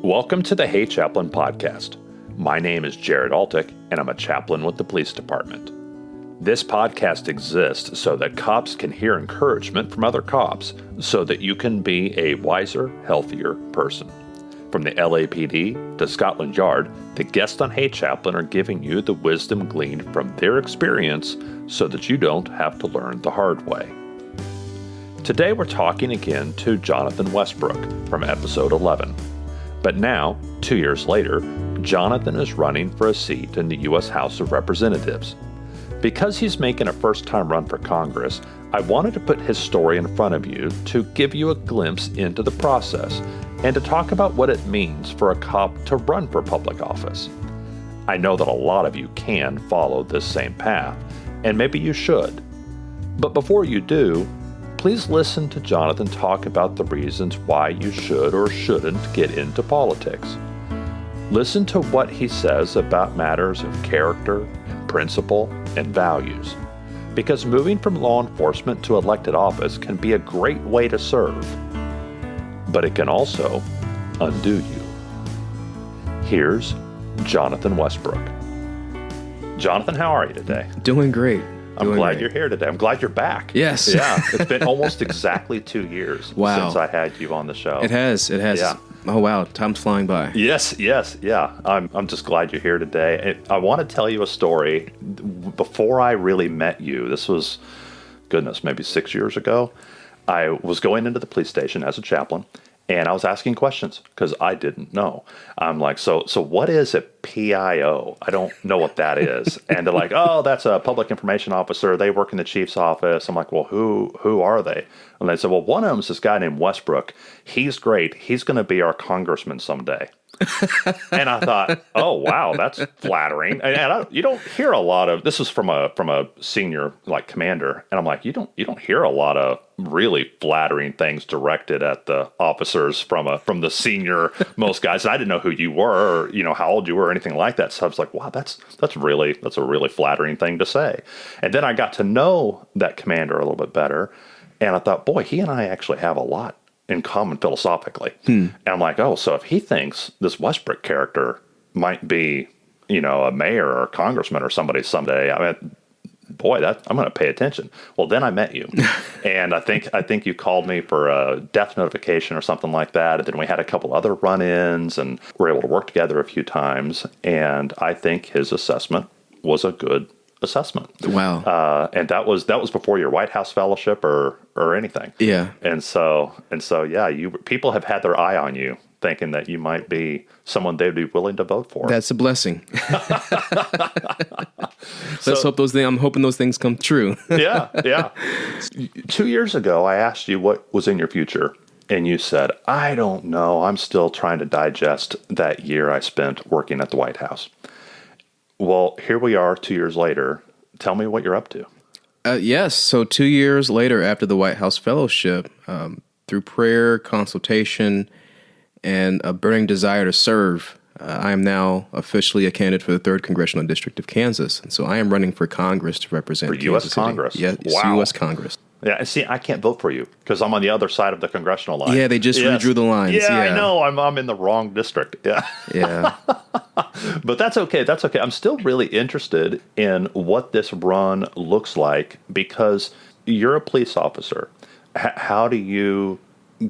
Welcome to the Hey Chaplain podcast. My name is Jared Altick, and I'm a chaplain with the police department. This podcast exists so that cops can hear encouragement from other cops so that you can be a wiser, healthier person. From the LAPD to Scotland Yard, the guests on Hey Chaplain are giving you the wisdom gleaned from their experience so that you don't have to learn the hard way. Today we're talking again to Jonathon Westbrook from episode 11. But now, 2 years later, Jonathon is running for a seat in the U.S. House of Representatives. Because he's making a first-time run for Congress, I wanted to put his story in front of you to give you a glimpse into the process and to talk about what it means for a cop to run for public office. I know that a lot of you can follow this same path, and maybe you should. But before you do, please listen to Jonathon talk about the reasons why you should or shouldn't get into politics. Listen to what he says about matters of character and principle and values, because moving from law enforcement to elected office can be a great way to serve, but it can also undo you. Here's Jonathon Westbrook. Jonathon, how are you today? Doing great. I'm glad you're here today. I'm glad you're back. Yes. Yeah. It's been almost exactly 2 years since I had you on the show. It has. Yeah. Oh, wow. Time's flying by. Yes. Yeah. I'm just glad you're here today. I want to tell you a story. Before I really met you, this was, maybe 6 years ago, I was going into the police station as a chaplain, and I was asking questions because I didn't know. I'm like, so what is a PIO? I don't know what that is. And they're like, oh, that's a public information officer. They work in the chief's office. I'm like, well, who are they? And they said, well, one of them is this guy named Westbrook. He's great. He's going to be our congressman someday. And I thought, oh, wow, that's flattering. And you don't hear a lot of, this is from a senior like commander. And I'm like, you don't hear a lot of really flattering things directed at the officers from the senior most guys. And I didn't know who you were or, how old you were or anything like that. So I was like, wow, that's a really flattering thing to say. And then I got to know that commander a little bit better. And I thought, boy, he and I actually have a lot in common philosophically. And I'm like, oh, so if he thinks this Westbrook character might be, a mayor or a congressman or somebody someday, I mean, boy, I'm going to pay attention. Well, then I met you, and I think you called me for a death notification or something like that. And then we had a couple other run-ins, and were able to work together a few times. And I think his assessment was a good assessment. Wow. And that was before your White House fellowship or anything. Yeah. And so yeah, people have had their eye on you, thinking that you might be someone they'd be willing to vote for. That's a blessing. Let's hope I'm hoping those things come true. Yeah. 2 years ago, I asked you what was in your future, and you said, I don't know. I'm still trying to digest that year I spent working at the White House. Well, here we are 2 years later. Tell me what you're up to. Yes. So 2 years later, after the White House Fellowship, through prayer, consultation, and a burning desire to serve, I am now officially a candidate for the 3rd Congressional District of Kansas. And so I am running for Congress to represent for U.S. Congress. Yes, wow. U.S. Congress. Yeah, and see, I can't vote for you because I'm on the other side of the congressional line. Yeah, they just redrew the lines. Yeah, I know. I'm in the wrong district. Yeah. But that's okay. I'm still really interested in what this run looks like because you're a police officer. How do you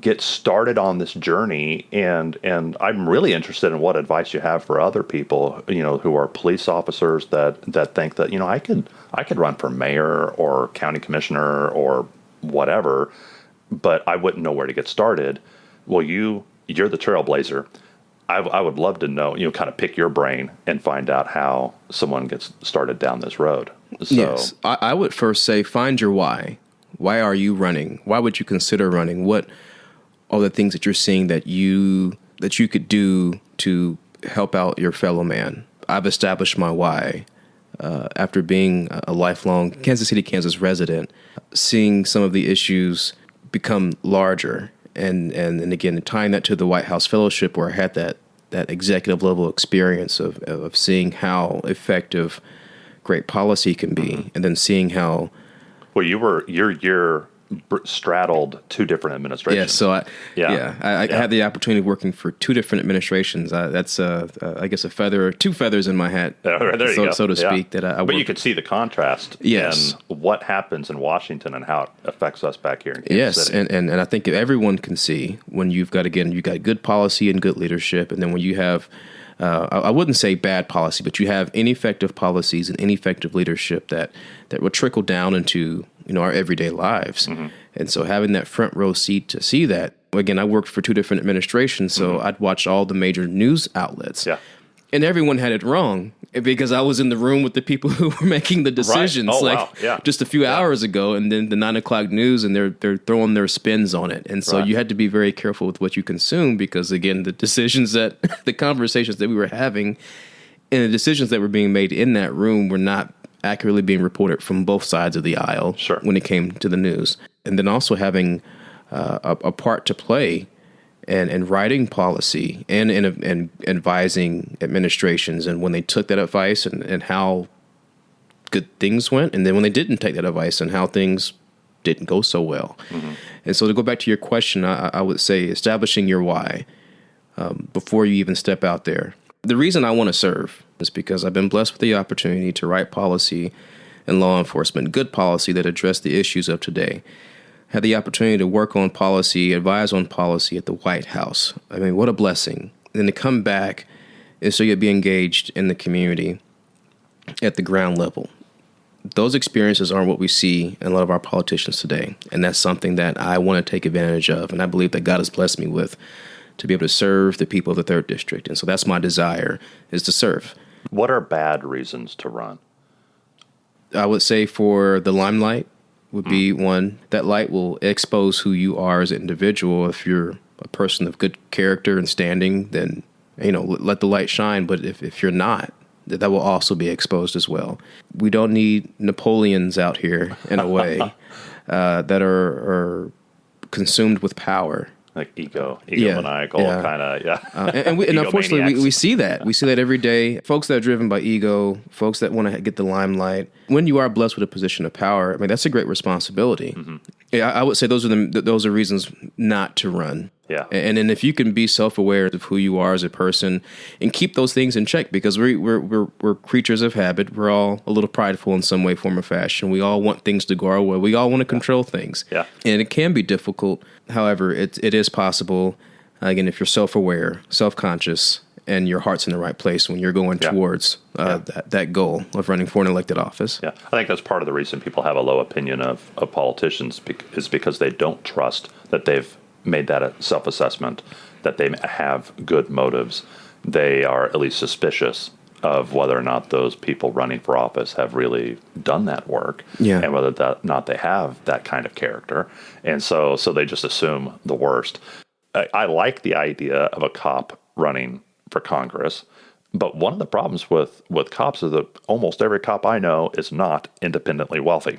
get started on this journey? And I'm really interested in what advice you have for other people, who are police officers that think that, I could run for mayor or county commissioner or whatever, but I wouldn't know where to get started. Well, you're the trailblazer. I would love to know, kind of pick your brain and find out how someone gets started down this road. So, yes. I would first say, find your why. Why are you running? Why would you consider running? What are the things that you're seeing that you could do to help out your fellow man? I've established my why. After being a lifelong Kansas City, Kansas resident, seeing some of the issues become larger. And again, tying that to the White House Fellowship, where I had that executive level experience of seeing how effective great policy can be, and then seeing how. Well, your year straddled two different administrations. Yeah, so I had the opportunity of working for two different administrations. That's I guess two feathers in my hat, so to speak. That but you could see the contrast. Yes. And what happens in Washington and how it affects us back here in Kansas City. And I think everyone can see when you've got good policy and good leadership, and then when you have I wouldn't say bad policy, but you have ineffective policies and ineffective leadership that will trickle down into our everyday lives. Mm-hmm. And so having that front row seat to see that, again, I worked for two different administrations, so I'd watch all the major news outlets. Yeah. And everyone had it wrong because I was in the room with the people who were making the decisions just a few hours ago, and then the 9 o'clock news, and they're throwing their spins on it. And so you had to be very careful with what you consume because, again, the conversations that we were having and the decisions that were being made in that room were not accurately being reported from both sides of the aisle when it came to the news. And then also having a part to play and writing policy and advising administrations, and when they took that advice and how good things went, and then when they didn't take that advice and how things didn't go so well. Mm-hmm. And so to go back to your question, I would say establishing your why before you even step out there. The reason I want to serve is because I've been blessed with the opportunity to write policy in law enforcement, good policy that address the issues of today. Had the opportunity to work on policy, advise on policy at the White House. I mean, what a blessing. And then to come back and so you'd be engaged in the community at the ground level. Those experiences aren't what we see in a lot of our politicians today. And that's something that I want to take advantage of. And I believe that God has blessed me with to be able to serve the people of the 3rd District. And so that's my desire, is to serve. What are bad reasons to run? I would say for the limelight would be one. That light will expose who you are as an individual. If you're a person of good character and standing, then, let the light shine. But if you're not, that will also be exposed as well. We don't need Napoleons out here, in a way, that are consumed with power. Like egomaniacal kind of, and unfortunately, we see that. We see that every day. Folks that are driven by ego, folks that want to get the limelight. When you are blessed with a position of power, I mean, that's a great responsibility. Mm-hmm. Yeah, I would say those are reasons not to run. Yeah. And then if you can be self-aware of who you are as a person and keep those things in check, because we're creatures of habit. We're all a little prideful in some way, form, or fashion. We all want things to go our way. We all want to control things. Yeah. And it can be difficult. However, it is possible, again, if you're self-aware, self-conscious, and your heart's in the right place when you're going towards that goal of running for an elected office. Yeah, I think that's part of the reason people have a low opinion of politicians is because they don't trust that they've made that a self-assessment, that they have good motives. They are at least suspicious of whether or not those people running for office have really done that work, and whether or not they have that kind of character. And so they just assume the worst. I like the idea of a cop running for Congress, but one of the problems with cops is that almost every cop I know is not independently wealthy.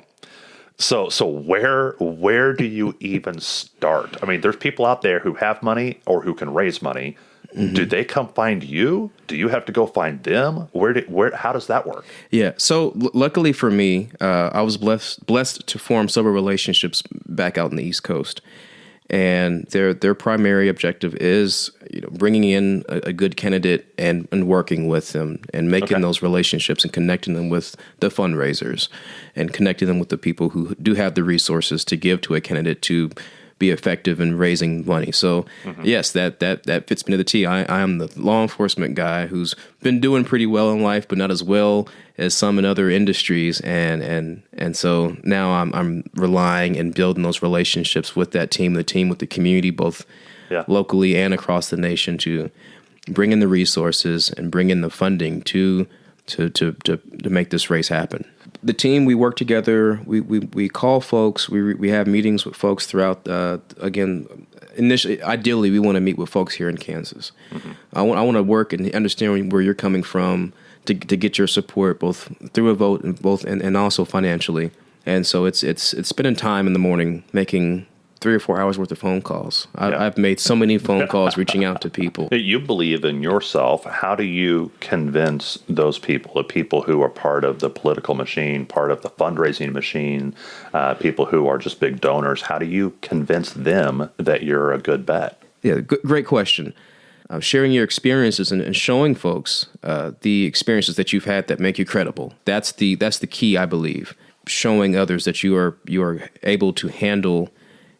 So where do you even start? I mean, there's people out there who have money or who can raise money. Mm-hmm. Do they come find you? Do you have to go find them? How does that work? Yeah. So luckily for me, I was blessed to form several relationships back out in the East Coast. And their primary objective is, bringing in a good candidate and working with them and making those relationships and connecting them with the fundraisers and connecting them with the people who do have the resources to give to a candidate to be effective in raising money. So yes, that fits me to the T. I am the law enforcement guy who's been doing pretty well in life, but not as well as some in other industries. And so now I'm relying and building those relationships with that team, with the community, both locally and across the nation, to bring in the resources and bring in the funding to make this race happen. The team, we work together. We call folks. We have meetings with folks throughout. Ideally, we want to meet with folks here in Kansas. Mm-hmm. I want to work and understand where you're coming from to get your support, both through a vote and also financially. And so it's spending time in the morning making 3 or 4 hours worth of phone calls. Yeah. I've made so many phone calls reaching out to people. You believe in yourself. How do you convince those people, the people who are part of the political machine, part of the fundraising machine, people who are just big donors? How do you convince them that you're a good bet? Yeah, great question. Sharing your experiences and showing folks the experiences that you've had that make you credible. That's the key, I believe. Showing others that you are able to handle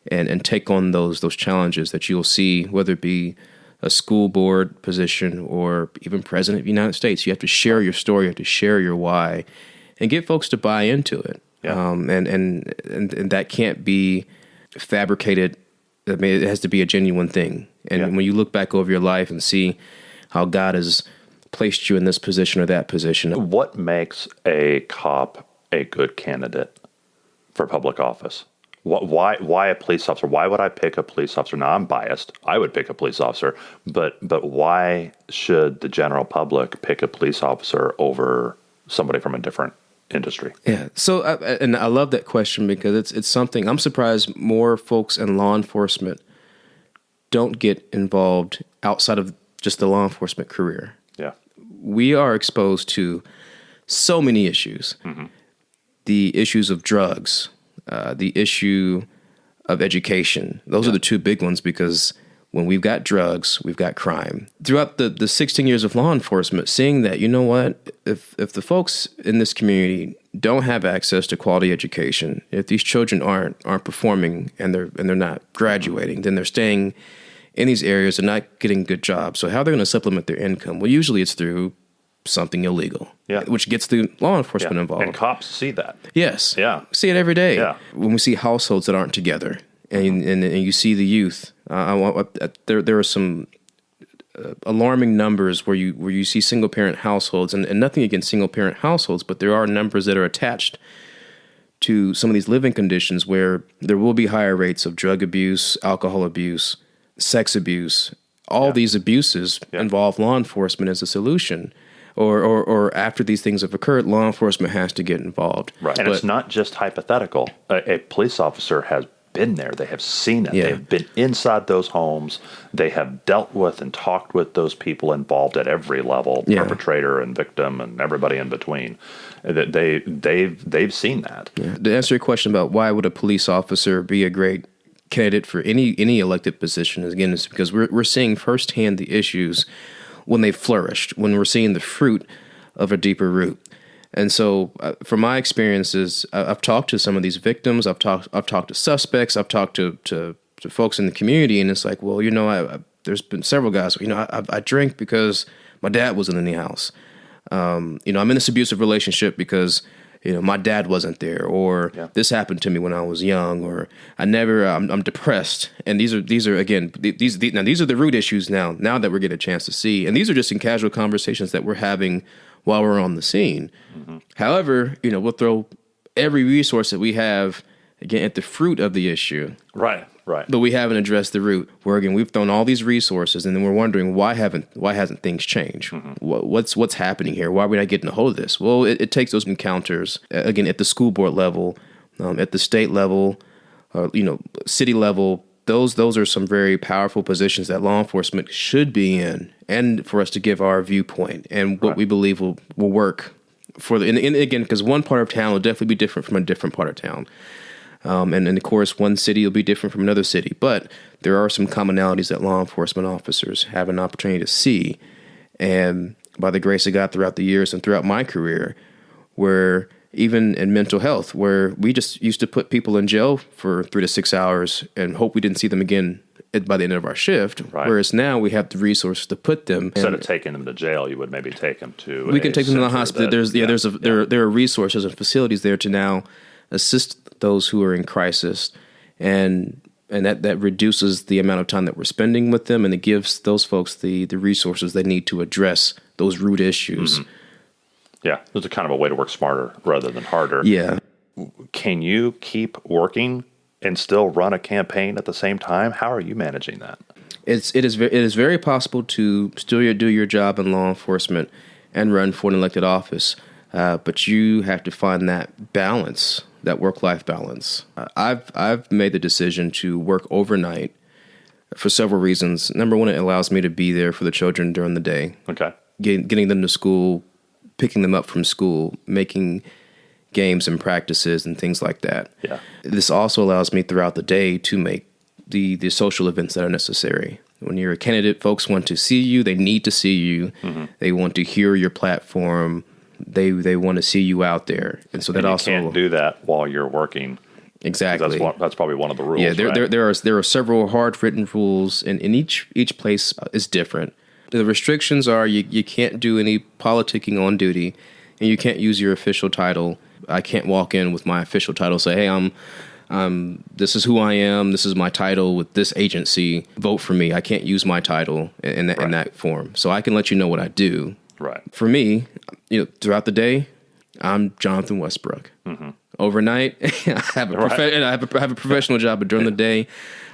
and take on those challenges that you'll see, whether it be a school board position or even president of the United States. You have to share your story, you have to share your why, and get folks to buy into it. Yeah. And that can't be fabricated. I mean, it has to be a genuine thing. And when you look back over your life and see how God has placed you in this position or that position. What makes a cop a good candidate for public office? Why a police officer? Why would I pick a police officer? Now, I'm biased. I would pick a police officer, but why should the general public pick a police officer over somebody from a different industry? Yeah. So, and I love that question because it's something I'm surprised more folks in law enforcement don't get involved outside of just the law enforcement career. Yeah. We are exposed to so many issues. Mm-hmm. The issues of drugs, the issue of education. Those are the two big ones because when we've got drugs, we've got crime. Throughout the 16 years of law enforcement, seeing that, you know what, if the folks in this community don't have access to quality education, if these children aren't performing and they're not graduating, then they're staying in these areas and not getting good jobs. So how are they going to supplement their income? Well, usually it's through something illegal, which gets the law enforcement involved. And cops see that. Yes. Yeah. We see it every day. Yeah. When we see households that aren't together and you see the youth, there are some alarming numbers where you see single parent households and nothing against single parent households, but there are numbers that are attached to some of these living conditions where there will be higher rates of drug abuse, alcohol abuse, sex abuse. All these abuses involve law enforcement as a solution. Or after these things have occurred, law enforcement has to get involved. Right. And it's not just hypothetical. A police officer has been there. They have seen it. Yeah. They've been inside those homes. They have dealt with and talked with those people involved at every level, perpetrator and victim and everybody in between. They've seen that. Yeah. To answer your question about why would a police officer be a great candidate for any elected position, again, is because we're seeing firsthand the issues when they flourished, when we're seeing the fruit of a deeper root. And so from my experiences, I've talked to some of these victims, I've talked to suspects, I've talked to folks in the community, and it's like, well, you know, there's been several guys, you know, I drink because my dad wasn't in the house. You know, I'm in this abusive relationship because, you know, my dad wasn't there, or this happened to me when I was young, or I'm depressed. And these are again, these are the root issues now that we're getting a chance to see. And these are just in casual conversations that we're having while we're on the scene. Mm-hmm. However, you know, we'll throw every resource that we have again at the fruit of the issue. Right. But we haven't addressed the root. Where again, we've thrown all these resources, and then we're wondering why hasn't things changed? Mm-hmm. What's happening here? Why are we not getting a hold of this? Well, it takes those encounters again at the school board level, at the state level, you know, city level. Those are some very powerful positions that law enforcement should be in, and for us to give our viewpoint and what we believe will work for the. And again, because one part of town will definitely be different from a different part of town. And of course, one city will be different from another city. But there are some commonalities that law enforcement officers have an opportunity to see. And by the grace of God throughout the years and throughout my career, where even in mental health, where we just used to put people in jail for 3 to 6 hours and hope we didn't see them again by the end of our shift. Right. Whereas now we have the resources to put them. Instead of taking them to jail, you would maybe take them to. We can take them to the hospital. There are resources and facilities there to now assist those who are in crisis, and that reduces the amount of time that we're spending with them, and it gives those folks the resources they need to address those root issues. Mm-hmm. Yeah, there's a kind of a way to work smarter rather than harder. Yeah. Can you keep working and still run a campaign at the same time? How are you managing that? It is very possible to still do your job in law enforcement and run for an elected office, but you have to find that balance that work-life balance. I've made the decision to work overnight for several reasons. Number one, it allows me to be there for the children during the day. Okay. Getting them to school, picking them up from school, making games and practices and things like that. Yeah. This also allows me throughout the day to make the social events that are necessary. When you're a candidate, folks want to see you. They need to see you. Mm-hmm. They want to hear your platform. They want to see you out there. And so that you also can't do that while you're working. Exactly. That's probably one of the rules. Yeah, right? there are several hard written rules, and each place is different. The restrictions are you can't do any politicking on duty, and you can't use your official title. I can't walk in with my official title, say, hey, this is who I am, this is my title with this agency, vote for me. I can't use my title in that form. So I can let you know what I do. Right. For me, throughout the day, I'm Jonathon Westbrook. Mm-hmm. Overnight, I have a professional job, but during the day,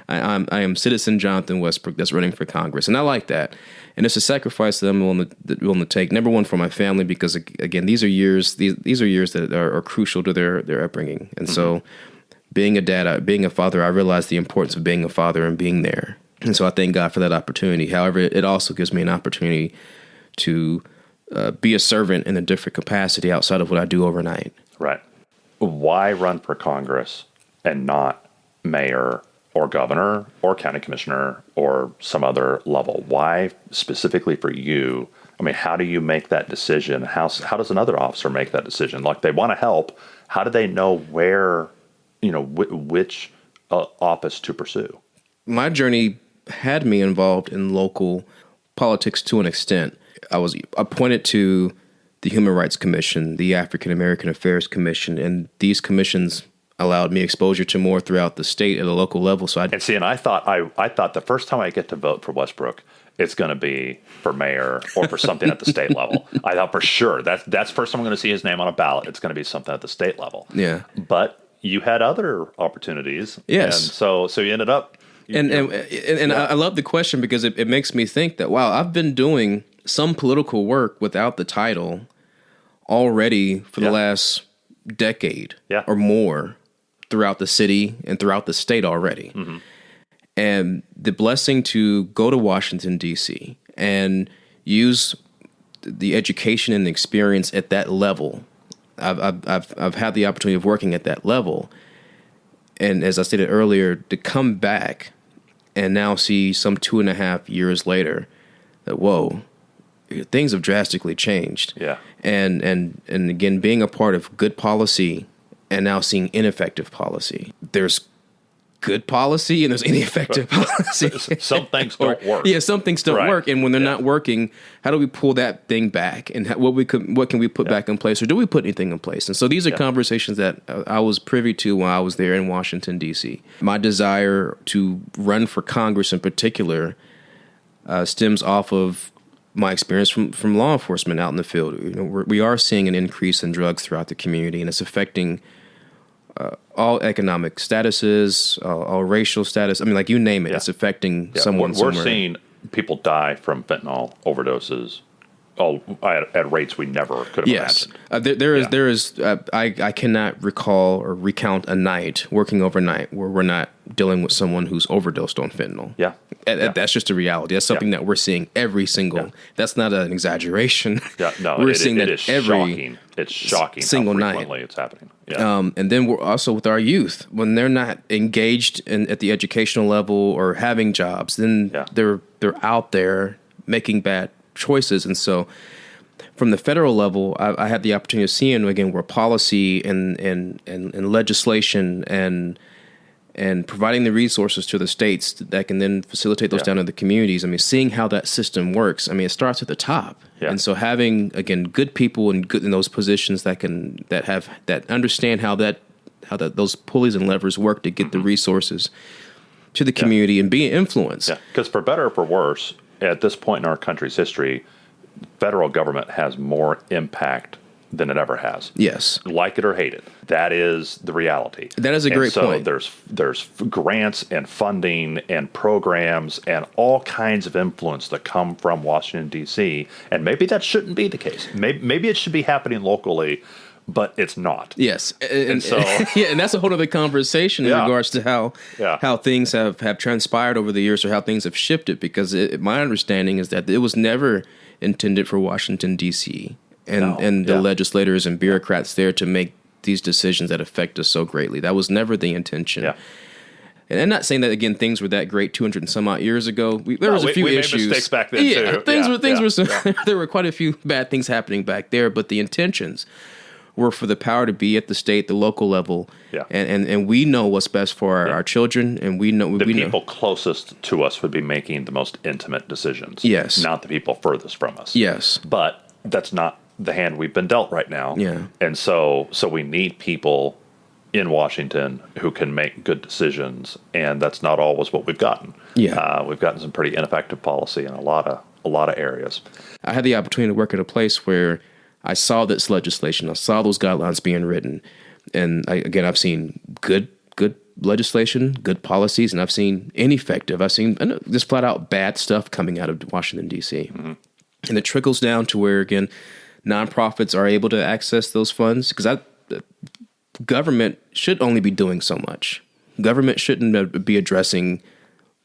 I am citizen Jonathon Westbrook that's running for Congress, and I like that. And it's a sacrifice that I'm willing to take. Number one, for my family, because again, these are years that are crucial to their upbringing, and so being a dad, being a father, I realize the importance of being a father and being there, and so I thank God for that opportunity. However, it also gives me an opportunity to be a servant in a different capacity outside of what I do overnight. Right. Why run for Congress and not mayor or governor or county commissioner or some other level? Why specifically for you? I mean, how do you make that decision? How does another officer make that decision? Like, they want to help. How do they know where, which office to pursue? My journey had me involved in local politics to an extent. I was appointed to the Human Rights Commission, the African American Affairs Commission, and these commissions allowed me exposure to more throughout the state at a local level. So I thought the first time I get to vote for Westbrook, it's going to be for mayor or for something at the state level. I thought for sure that's the first time I'm going to see his name on a ballot. It's going to be something at the state level. Yeah, but you had other opportunities. Yes, and so you ended up. I love the question because it makes me think that, wow, I've been doing some political work without the title already for the last decade or more throughout the city and throughout the state already. Mm-hmm. And the blessing to go to Washington, D.C. and use the education and the experience at that level. I've had the opportunity of working at that level. And as I stated earlier, to come back and now see some 2.5 years later that, whoa, things have drastically changed. Yeah. And again, being a part of good policy and now seeing ineffective policy. There's good policy and there's ineffective policy. Some things don't work. Yeah, some things don't work. And when they're not working, how do we pull that thing back? And what can we put back in place? Or do we put anything in place? And so these are conversations that I was privy to while I was there in Washington, D.C. My desire to run for Congress in particular stems off of my experience from law enforcement out in the field. We are seeing an increase in drugs throughout the community, and it's affecting all economic statuses, all racial status. I mean, like, you name it, it's affecting someone somewhere. We're seeing people die from fentanyl overdoses at rates we never could have imagined. There is. I cannot recall or recount a night working overnight where we're not dealing with someone who's overdosed on fentanyl. Yeah. That's just a reality. That's something that we're seeing every single. That's not an exaggeration. Yeah, no, we're seeing that is every shocking. It's shocking single how frequently night it's happening. Yeah. And then we're also with our youth, when they're not engaged at the educational level or having jobs, then they're out there making bad choices. And so from the federal level, I had the opportunity of seeing, again, where policy and legislation and providing the resources to the states that can then facilitate those down to the communities. I mean, seeing how that system works. I mean, it starts at the top. Yeah. And so having, again, good people in those positions that understand how those pulleys and levers work to get the resources to the community and be an influence. Yeah, because for better or for worse, at this point in our country's history, federal government has more impact than it ever has. Yes. Like it or hate it. That is the reality. That is a great point. So there's grants and funding and programs and all kinds of influence that come from Washington, D.C., and maybe that shouldn't be the case. Maybe it should be happening locally, but it's not. Yes. And so, yeah, and that's a whole other conversation in regards to how things have transpired over the years, or how things have shifted, because my understanding is that it was never intended for Washington, D.C. and the legislators and bureaucrats there to make these decisions that affect us so greatly. That was never the intention. Yeah. And I'm not saying that, again, things were that great 200 and some odd years ago. There was a few issues. We made mistakes back then, too. There were quite a few bad things happening back there, but the intentions were for the power to be at the state, the local level. Yeah. And we know what's best for our children, and we know... The people closest to us would be making the most intimate decisions. Yes. Not the people furthest from us. Yes. But that's not the hand we've been dealt right now. Yeah. And so we need people in Washington who can make good decisions, and that's not always what we've gotten. Yeah. We've gotten some pretty ineffective policy in a lot of areas. I had the opportunity to work at a place where I saw this legislation. I saw those guidelines being written. And I've seen good legislation, good policies, and I've seen ineffective. I've seen just flat out bad stuff coming out of Washington, D.C. Mm-hmm. And it trickles down to where, again, nonprofits are able to access those funds, because government should only be doing so much. Government shouldn't be addressing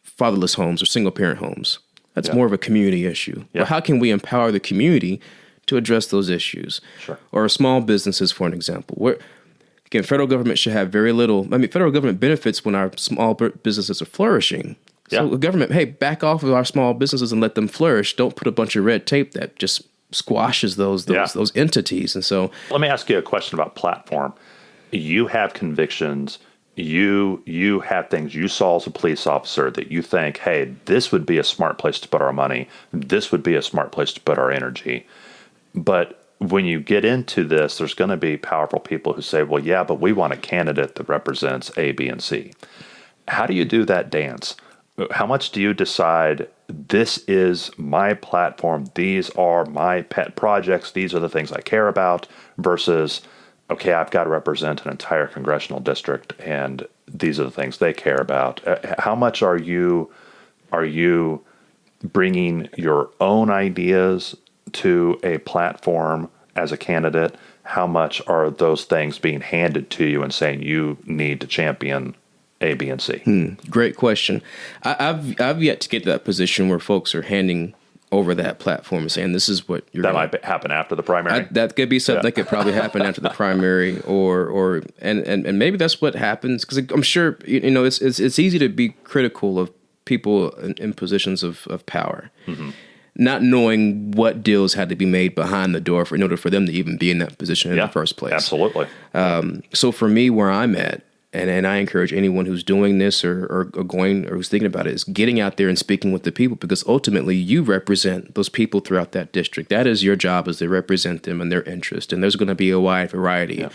fatherless homes or single-parent homes. That's more of a community issue. Yeah. Well, how can we empower the community to address those issues? Sure. Or small businesses, for an example. Where, again, federal government should have very little. I mean, federal government benefits when our small businesses are flourishing. So government, hey, back off of our small businesses and let them flourish. Don't put a bunch of red tape that just squashes those entities. And so, let me ask you a question about platform. You have convictions. You have things you saw as a police officer that you think, hey, this would be a smart place to put our money. This would be a smart place to put our energy. But when you get into this, there's going to be powerful people who say, well, yeah, but we want a candidate that represents A, B, and C. How do you do that dance? How much do you decide, this is my platform, these are my pet projects, these are the things I care about, versus, okay, I've got to represent an entire congressional district, and these are the things they care about? How much are you bringing your own ideas to a platform as a candidate? How much are those things being handed to you and saying you need to champion A, B, and C? Great question. I've yet to get to that position where folks are handing over that platform and saying, this is what you're that might happen after the primary. That could be something that could probably happen after the primary, or maybe that's what happens, because I'm sure it's easy to be critical of people in positions of power, not knowing what deals had to be made behind the door in order for them to even be in that position in the first place. Absolutely. So for me, where I'm at, and I encourage anyone who's doing this or going or who's thinking about it, is getting out there and speaking with the people, because ultimately you represent those people throughout that district. That is your job, is to represent them and their interest. And there's going to be a wide variety. Yeah.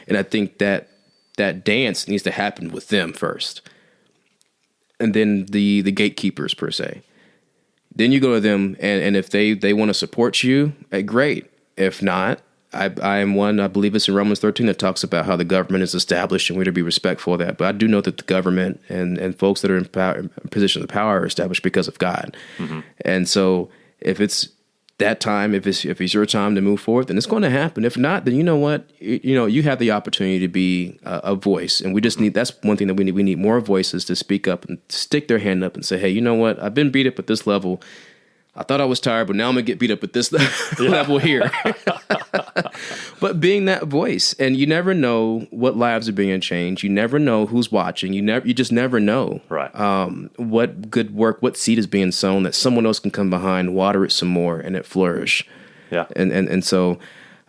And I think that dance needs to happen with them first. And then the gatekeepers, per se. Then you go to them, and if they want to support you, great. If not, I am one, I believe it's in Romans 13 that talks about how the government is established and we're to be respectful of that. But I do know that the government and folks that are in positions of power are established because of God. Mm-hmm. And so if it's that time, if it's your time to move forward, then it's going to happen. If not, then you know what? You have the opportunity to be a voice. And we just need, that's one thing that we need. We need more voices to speak up and stick their hand up and say, hey, you know what? I've been beat up at this level. I thought I was tired, but now I'm going to get beat up at this level here. But being that voice, and you never know what lives are being changed. You never know who's watching. You just never know what good work, what seed is being sown that someone else can come behind, water it some more, and it flourish. Yeah. And so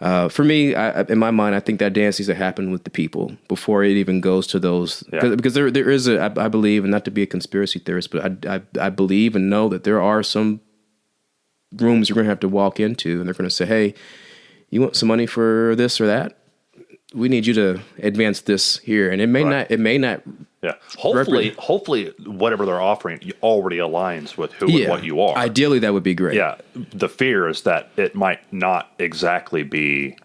for me, in my mind, I think that dance needs to happen with the people before it even goes to those. Because there is I believe, and not to be a conspiracy theorist, but I believe and know that there are some rooms you're going to have to walk into, and they're going to say, hey, you want some money for this or that? We need you to advance this here. And it may not. Yeah. Hopefully whatever they're offering already aligns with who and what you are. Ideally, that would be great. Yeah. The fear is that it might not exactly be,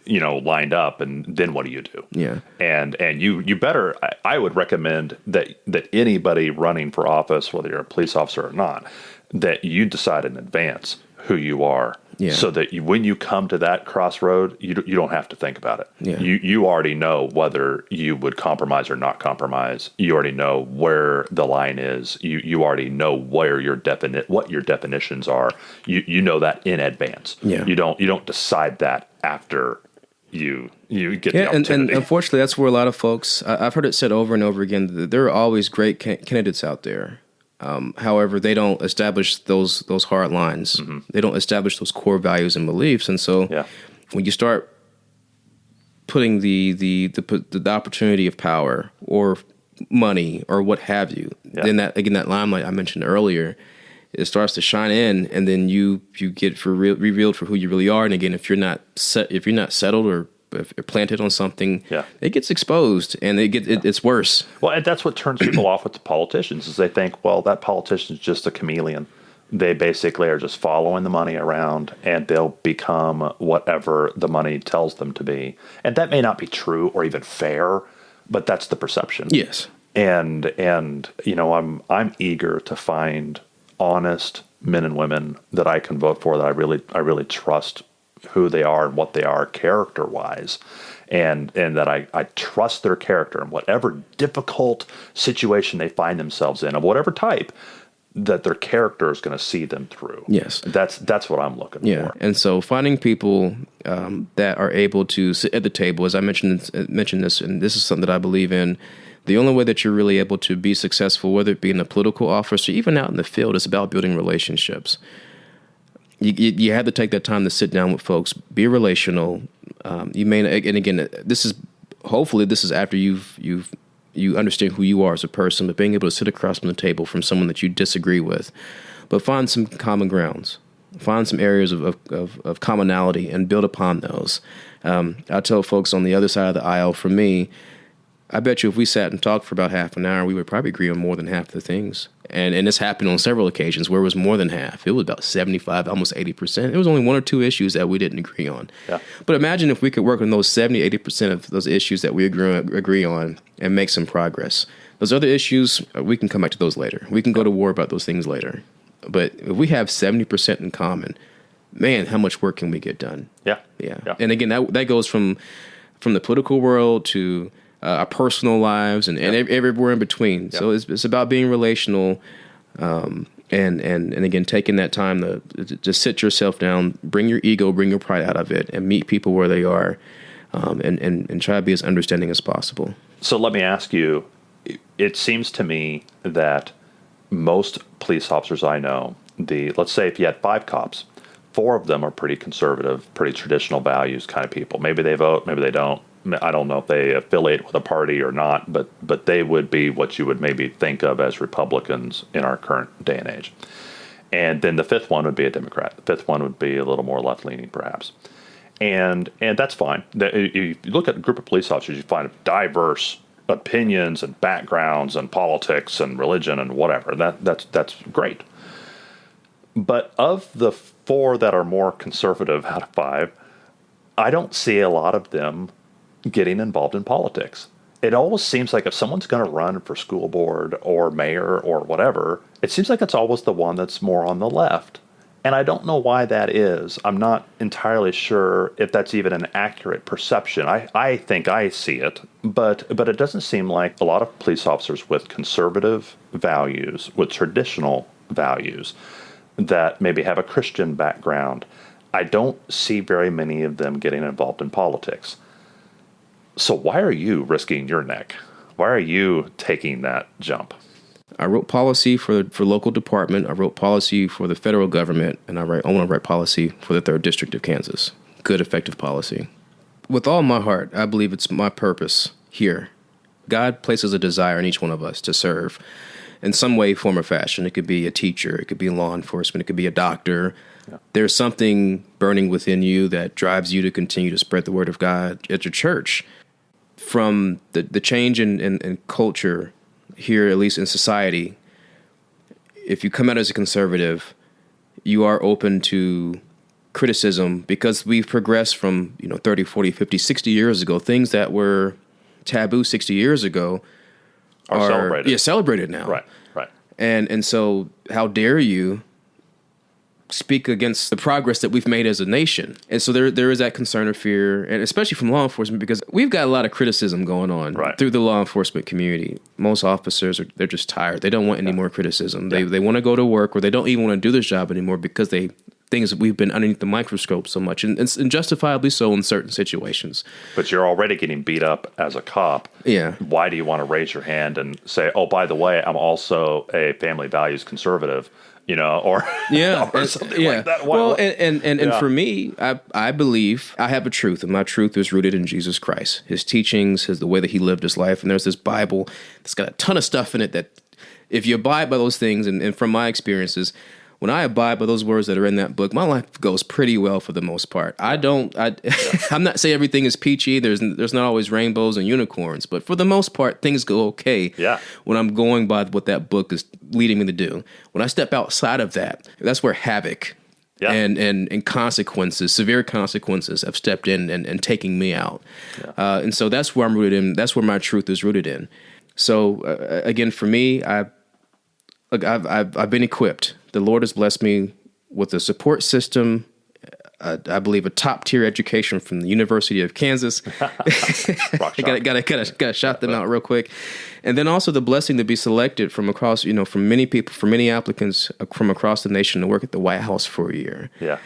lined up, and then what do you do? Yeah. And you better, I would recommend that anybody running for office, whether you're a police officer or not, that you decide in advance who you are Yeah. So that when you come to that crossroad, you don't have to think about it. Yeah. You already know whether you would compromise or not compromise. You already know where the line is. You already know where what your definitions are. You know that in advance. Yeah. You don't decide that after you get the Yeah, and opportunity. unfortunately, that's where a lot of folks, I've heard it said over and over again, that there are always great candidates out there. However, they don't establish those hard lines. Mm-hmm. They don't establish those core values and beliefs. And so when you start putting the opportunity of power or money or what have you, then that limelight I mentioned earlier, it starts to shine in, and then you get revealed for who you really are. And again, if you're not settled or if you're planted on something, it gets exposed, and it's worse. Well, and that's what turns people off with the politicians is they think, well, that politician's just a chameleon. They basically are just following the money around, and they'll become whatever the money tells them to be. And that may not be true or even fair, but that's the perception. Yes. And I'm eager to find honest men and women that I can vote for, that I really trust who they are and what they are character-wise, and that I trust their character in whatever difficult situation they find themselves in, of whatever type, that their character is going to see them through. Yes. That's what I'm looking for. And so finding people that are able to sit at the table, as I mentioned this, and this is something that I believe in, the only way that you're really able to be successful, whether it be in a political office or even out in the field, is about building relationships. You have to take that time to sit down with folks, be relational. You may, and again, this is after you understand who you are as a person, but being able to sit across from the table from someone that you disagree with, but find some common grounds, find some areas of commonality, and build upon those. I tell folks on the other side of the aisle, for me, I bet you if we sat and talked for about half an hour, we would probably agree on more than half the things. And this happened on several occasions where it was more than half. It was about 75, almost 80%. It was only one or two issues that we didn't agree on. Yeah. But imagine if we could work on those 70, 80% of those issues that we agree on and make some progress. Those other issues, we can come back to those later. We can go to war about those things later. But if we have 70% in common, man, how much work can we get done? Yeah. And again, that goes from the political world to our personal lives and everywhere in between. Yep. So it's about being relational, and again, taking that time to just sit yourself down, bring your ego, bring your pride out of it, and meet people where they are, and try to be as understanding as possible. So let me ask you, it seems to me that most police officers I know, let's say if you had 5 cops, 4 of them are pretty conservative, pretty traditional values kind of people. Maybe they vote, maybe they don't. I don't know if they affiliate with a party or not, but they would be what you would maybe think of as Republicans in our current day and age. And then the 5th one would be a Democrat. The 5th one would be a little more left-leaning, perhaps. And that's fine. If you look at a group of police officers, you find diverse opinions and backgrounds and politics and religion and whatever. That's great. But of the 4 that are more conservative out of 5, I don't see a lot of them getting involved in politics. It always seems like if someone's going to run for school board or mayor or whatever, it seems like it's always the one that's more on the left. And I don't know why that is. I'm not entirely sure if that's even an accurate perception. I think I see it, but it doesn't seem like a lot of police officers with conservative values, with traditional values, that maybe have a Christian background, I don't see very many of them getting involved in politics. So why are you risking your neck? Why are you taking that jump? I wrote policy for local department. I wrote policy for the federal government, and I want to write policy for the 3rd District of Kansas. Good, effective policy. With all my heart, I believe it's my purpose here. God places a desire in each one of us to serve in some way, form, or fashion. It could be a teacher. It could be law enforcement. It could be a doctor. Yeah. There's something burning within you that drives you to continue to spread the word of God at your church. From the change in culture here, at least in society, if you come out as a conservative, you are open to criticism because we've progressed from 30, 40, 50, 60 years ago. Things that were taboo 60 years ago are celebrated. Yeah, celebrated now. Right. And so how dare you speak against the progress that we've made as a nation. And so there is that concern or fear, and especially from law enforcement, because we've got a lot of criticism going on through the law enforcement community. Most officers they're just tired. They don't want any more criticism. They want to go to work, or they don't even want to do this job anymore because things we've been underneath the microscope so much, and justifiably so in certain situations. But you're already getting beat up as a cop. Yeah. Why do you want to raise your hand and say, "Oh, by the way, I'm also a family values conservative," or or something like that? Well, and for me, I believe I have a truth, and my truth is rooted in Jesus Christ, His teachings, the way that He lived His life. And there's this Bible that's got a ton of stuff in it that, if you abide by those things, and from my experiences, when I abide by those words that are in that book, my life goes pretty well for the most part. I'm not saying everything is peachy. There's not always rainbows and unicorns, but for the most part, things go okay. Yeah. When I'm going by what that book is leading me to do. When I step outside of that, that's where havoc and consequences, severe consequences, have stepped in and taking me out. Yeah. And so that's where I'm rooted in. That's where my truth is rooted in. So again, for me, I've been equipped. The Lord has blessed me with a support system. I believe a top tier education from the University of Kansas. Gotta shout them out real quick, and then also the blessing to be selected from across, from many people, from many applicants from across the nation to work at the White House for a year. Yeah.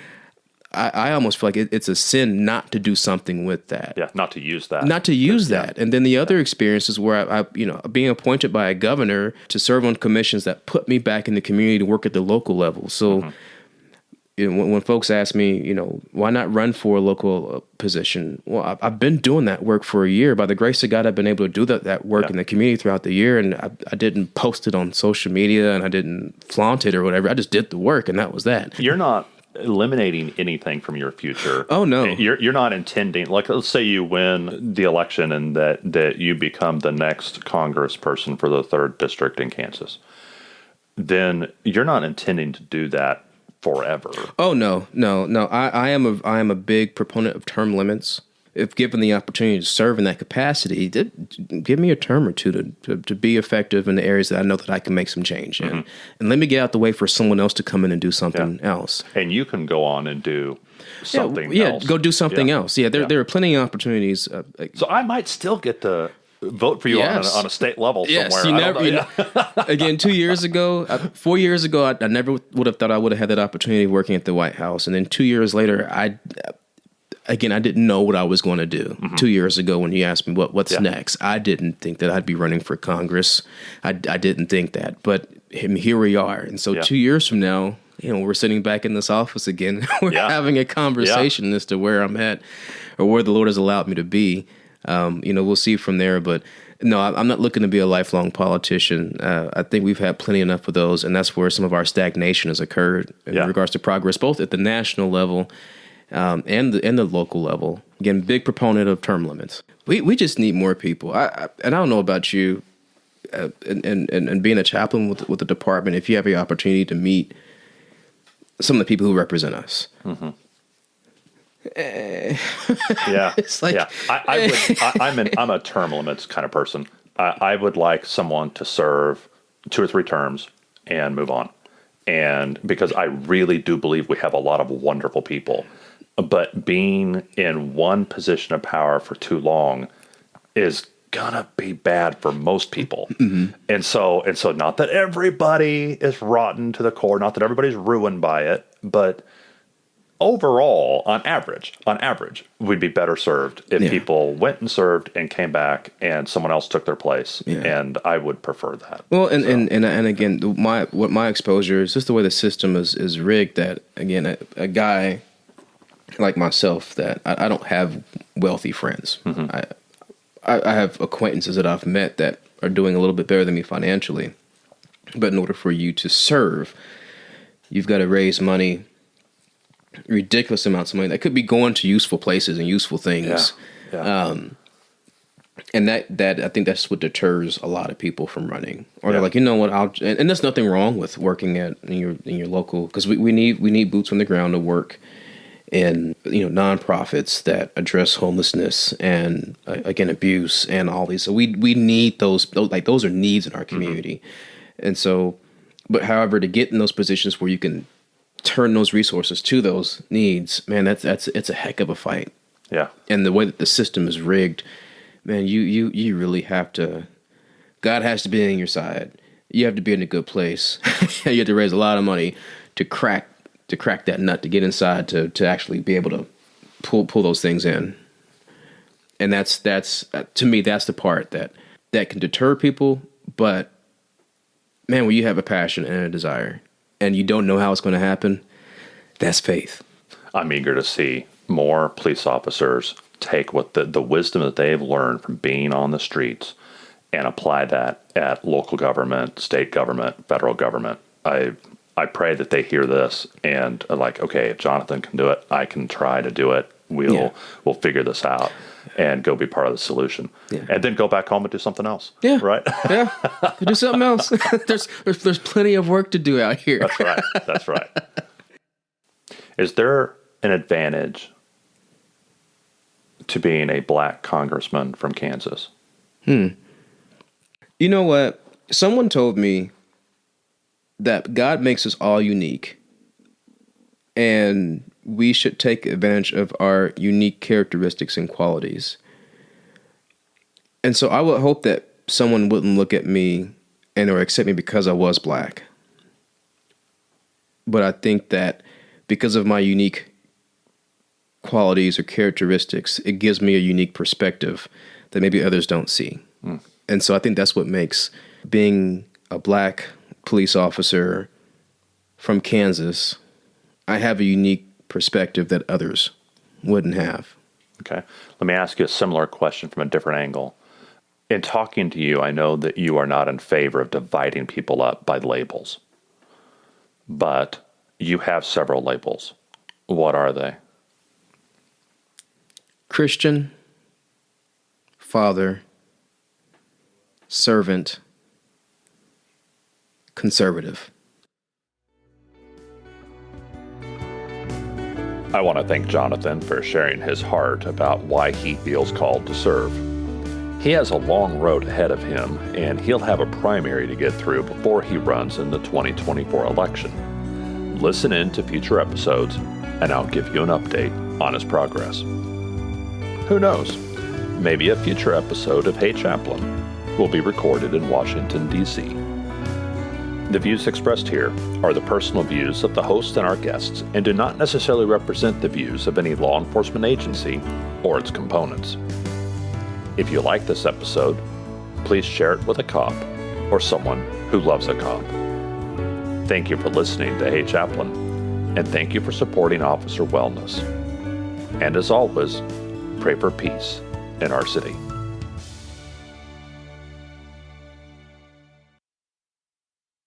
I almost feel like it's a sin not to do something with that. Yeah, not to use that. Not to use that. And then the other experiences where I being appointed by a governor to serve on commissions that put me back in the community to work at the local level. So, when folks ask me, why not run for a local position? Well, I've been doing that work for a year. By the grace of God, I've been able to do that work in the community throughout the year. And I didn't post it on social media, and I didn't flaunt it or whatever. I just did the work, and that was that. You're not eliminating anything from your future. Oh, no. You're not intending, like, let's say you win the election and that you become the next congressperson for the 3rd district in Kansas. Then you're not intending to do that forever. Oh, no. I am a big proponent of term limits. If given the opportunity to serve in that capacity, give me a term or two to be effective in the areas that I know that I can make some change in. And let me get out the way for someone else to come in and do something else. And you can go on and do something else. Go do something else. There are plenty of opportunities. So I might still get to vote for you on a state level somewhere. Again, 2 years ago, 4 years ago, I never would have thought I would have had that opportunity working at the White House. And then 2 years later, I didn't know what I was going to do 2 years ago when you asked me what's next. I didn't think that I'd be running for Congress. I didn't think that, but here we are. And so 2 years from now, we're sitting back in this office again. We're having a conversation as to where I'm at or where the Lord has allowed me to be. We'll see from there. But no, I'm not looking to be a lifelong politician. I think we've had plenty enough of those, and that's where some of our stagnation has occurred in regards to progress, both at the national level and the local level. Again, big proponent of term limits. We just need more people. And I don't know about you, and being a chaplain with the department, if you have the opportunity to meet some of the people who represent us. It's like, I'm a term limits kind of person. I would like someone to serve 2 or 3 terms and move on. And because I really do believe we have a lot of wonderful people. But being in one position of power for too long is gonna be bad for most people. And so not that everybody is rotten to the core, not that everybody's ruined by it, but overall, on average, we'd be better served if people went and served and came back and someone else took their place. And I would prefer that. Well, and again, my exposure is just the way the system is rigged, that, again, a guy like myself, that I don't have wealthy friends. I have acquaintances that I've met that are doing a little bit better than me financially. But in order for you to serve, you've got to raise money, ridiculous amounts of money that could be going to useful places and useful things. And that I think that's what deters a lot of people from running. Or they're like, you know what, and there's nothing wrong with working in your local, because we need boots on the ground to work in nonprofits that address homelessness and again abuse and all these. So we need those are needs in our community. And so, but however, to get in those positions where you can turn those resources to those needs, man, it's a heck of a fight. Yeah. And the way that the system is rigged, man, you really have to. God has to be on your side. You have to be in a good place. You have to raise a lot of money to crack that nut, to get inside, to actually be able to pull those things in. And that's to me, that's the part that can deter people. But man, when you have a passion and a desire and you don't know how it's going to happen, that's faith. I'm eager to see more police officers take what the wisdom that they've learned from being on the streets and apply that at local government, state government, federal government. I pray that they hear this and are like, okay, if Jonathon can do it, I can try to do it. We'll figure this out and go be part of the solution. Yeah. And then go back home and do something else. Yeah. Right? Yeah. Do something else. There's plenty of work to do out here. That's right. That's right. Is there an advantage to being a black congressman from Kansas? You know what? Someone told me that God makes us all unique, and we should take advantage of our unique characteristics and qualities. And so I would hope that someone wouldn't look at me or accept me because I was black. But I think that because of my unique qualities or characteristics, it gives me a unique perspective that maybe others don't see. And so I think that's what makes being a black police officer from Kansas, I have a unique perspective that others wouldn't have. Okay. Let me ask you a similar question from a different angle. In talking to you, I know that you are not in favor of dividing people up by labels, but you have several labels. What are they? Christian, father, servant, conservative. I want to thank Jonathon for sharing his heart about why he feels called to serve. He has a long road ahead of him, and he'll have a primary to get through before he runs in the 2024 election. Listen in to future episodes, and I'll give you an update on his progress. Who knows? Maybe a future episode of Hey Chaplain will be recorded in Washington, D.C. The views expressed here are the personal views of the host and our guests and do not necessarily represent the views of any law enforcement agency or its components. If you like this episode, please share it with a cop or someone who loves a cop. Thank you for listening to Hey Chaplain, and thank you for supporting officer wellness. And as always, pray for peace in our city.